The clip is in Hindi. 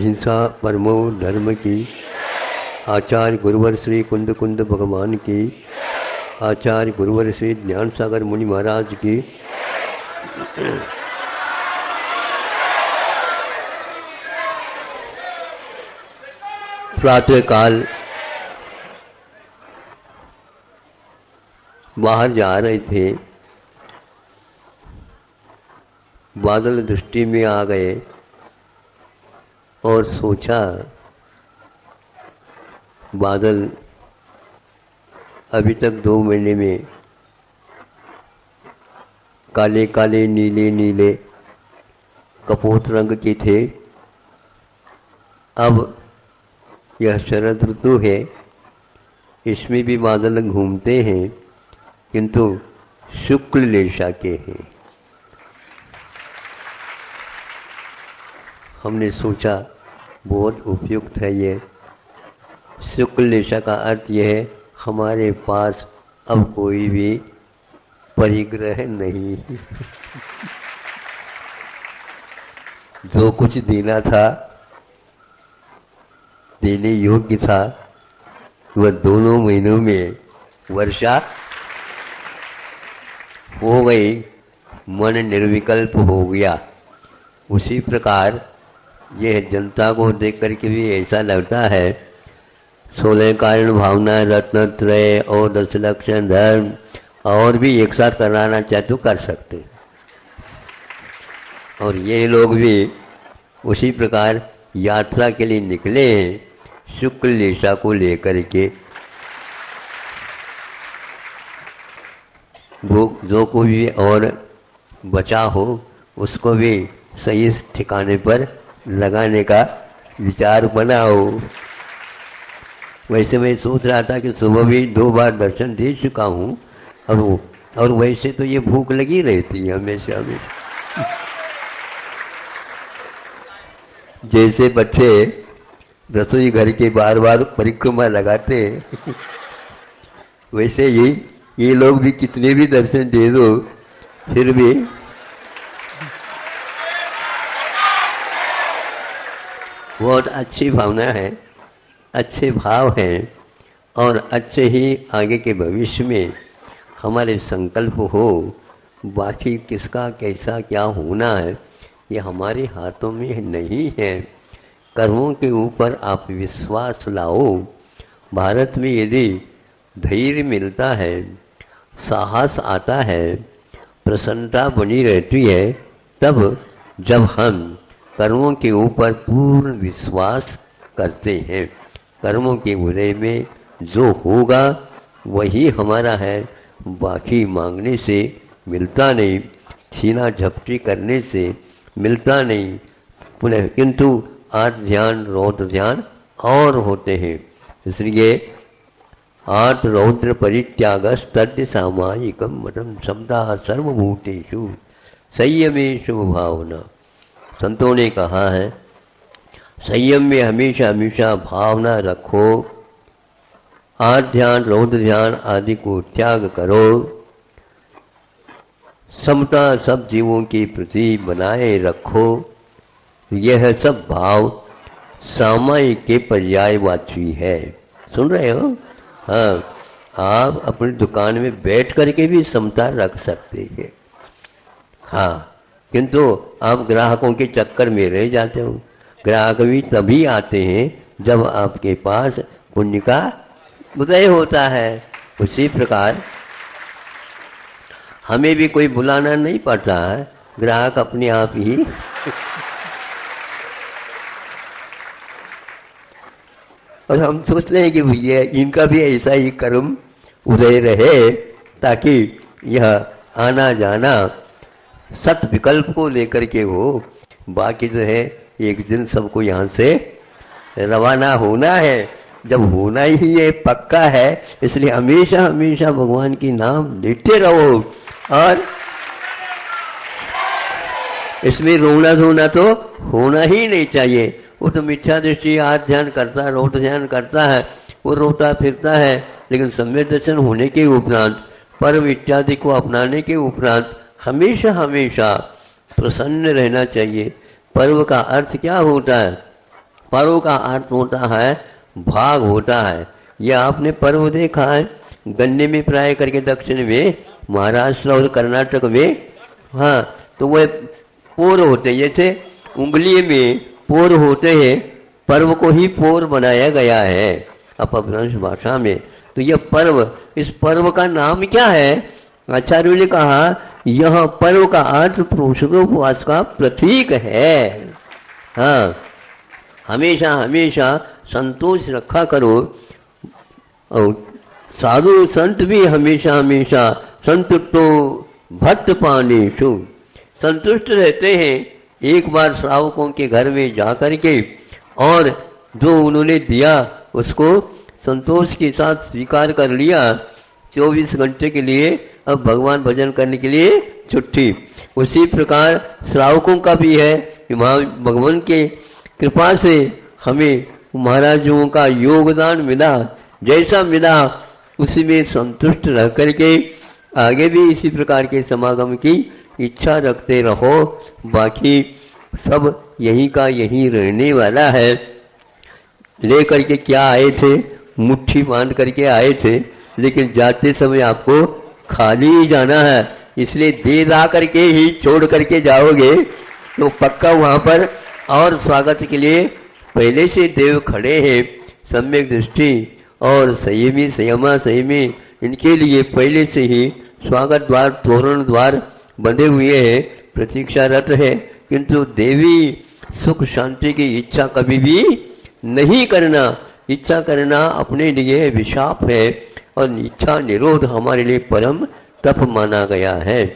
हिंसा परमो धर्म की। आचार्य गुरुवर श्री कुंद कुंद भगवान की। आचार्य गुरुवर श्री ज्ञान सागर मुनि महाराज की। प्रातः काल बाहर जा रहे थे, बादल दृष्टि में आ गए और सोचा बादल अभी तक 2 महीने में काले काले नीले नीले कपोत रंग के थे। अब यह शरद ऋतु है, इसमें भी बादल घूमते हैं, किंतु शुक्ल लेशा के हैं। हमने सोचा बहुत उपयुक्त है ये। शुक्ल लेशा का अर्थ यह है हमारे पास अब कोई भी परिग्रह नहीं। जो कुछ देना था, देने योग्य था, वह दोनों महीनों में वर्षा हो गई, मन निर्विकल्प हो गया। उसी प्रकार यह जनता को देख करके भी ऐसा लगता है 16 कारण भावना रत्नत्रय और 10 लक्षण धर्म और भी एक साथ कराना चाहे तो कर सकते हैं। और ये लोग भी उसी प्रकार यात्रा के लिए निकले हैं शुक्ल लेशा को लेकर के। वो जो कोई भी और बचा हो उसको भी सही ठिकाने पर लगाने का विचार बनाओ। वैसे मैं सोच रहा था कि सुबह भी 2 बार दर्शन दे चुका हूँ और वैसे तो ये भूख लगी रहती है हमेशा हमेशा। जैसे बच्चे रसोई घर के बार बार परिक्रमा लगाते हैं वैसे ही ये लोग भी कितने भी दर्शन दे दो फिर भी बहुत अच्छी भावना है, अच्छे भाव हैं और अच्छे ही आगे के भविष्य में हमारे संकल्प हो। बाकी किसका कैसा क्या होना है ये हमारे हाथों में नहीं है। कर्मों के ऊपर आप विश्वास लाओ। भारत में यदि धैर्य मिलता है, साहस आता है, प्रसन्नता बनी रहती है, तब जब हम कर्मों के ऊपर पूर्ण विश्वास करते हैं। कर्मों के उदय में जो होगा वही हमारा है, बाकी मांगने से मिलता नहीं, छीना झपटी करने से मिलता नहीं। पुनः किंतु आर्त ध्यान रौद्र ध्यान और होते हैं। इसलिए आर्त रौद्र परित्याग तद्य सामायिकम मतम शब्दा सर्वभूतेषु संयमेषु भावना। संतों ने कहा है संयम में हमेशा हमेशा भावना रखो, आर्त ध्यान रौद्र ध्यान आदि को त्याग करो, समता सब जीवों के प्रति बनाए रखो। यह सब भाव सामायिक के पर्यायवाची है। सुन रहे हो? हाँ, आप अपनी दुकान में बैठ करके भी समता रख सकते हैं। हाँ, किंतु आप ग्राहकों के चक्कर में रह जाते हो। ग्राहक भी तभी आते हैं जब आपके पास पुण्य का उदय होता है। उसी प्रकार हमें भी कोई बुलाना नहीं पड़ता है, ग्राहक अपने आप ही और हम सोचते हैं कि भैया इनका भी ऐसा ही कर्म उदय रहे ताकि यह आना जाना सत विकल्प को लेकर के हो। बाकी जो है एक दिन सबको यहाँ से रवाना होना है। जब होना ही ये पक्का है, इसलिए हमेशा हमेशा भगवान की नाम लेते रहो। और इसमें रोना धोना तो होना ही नहीं चाहिए। वो तो मिथ्या दृष्टि आर्त ध्यान करता है, रौद्र ध्यान करता है, वो रोता फिरता है, लेकिन सम्यक दर्शन होने के उपरांत पर्व इत्यादि को अपनाने के उपरांत हमेशा हमेशा प्रसन्न रहना चाहिए। पर्व का अर्थ क्या होता है? पर्व का अर्थ होता है भाग होता है। यह आपने पर्व देखा है गन्ने में प्राय करके दक्षिण में, महाराष्ट्र और कर्नाटक में, हाँ, तो वह पोर होते, जैसे उंगली में पोर होते हैं, पर्व को ही पोर बनाया गया है अपभ्रंश भाषा में। तो यह पर्व, इस पर्व का नाम क्या है? आचार्य ने कहा यह पर्व का अर्थ पुरुषोपवास का प्रतीक है। हाँ, हमेशा हमेशा संतोष रखा करो। और साधु संत भी हमेशा हमेशा संतुष्टो भट्ट पानेषु, संतुष्ट रहते हैं। एक बार श्रावकों के घर में जाकर के और जो उन्होंने दिया उसको संतोष के साथ स्वीकार कर लिया, 24 घंटे के लिए अब भगवान भजन करने के लिए छुट्टी। उसी प्रकार श्रावकों का भी है, भगवान के कृपा से हमें महाराजों का योगदान मिला, जैसा मिला उसी में संतुष्ट रह करके आगे भी इसी प्रकार के समागम की इच्छा रखते रहो। बाकी सब यही का यही रहने वाला है। ले करके क्या आए थे? मुट्ठी बांध करके आए थे, लेकिन जाते समय आपको खाली ही जाना है, इसलिए दे ला करके ही छोड़ करके जाओगे तो पक्का वहाँ पर और स्वागत के लिए पहले से देव खड़े हैं। सम्यक दृष्टि और संयमी संयमा संयमी, इनके लिए पहले से ही स्वागत द्वार तोरण द्वार बंधे हुए हैं, प्रतीक्षारत है। किंतु देवी सुख शांति की इच्छा कभी भी नहीं करना। इच्छा करना अपने लिए विशाप है और इच्छा निरोध हमारे लिए परम तप माना गया है।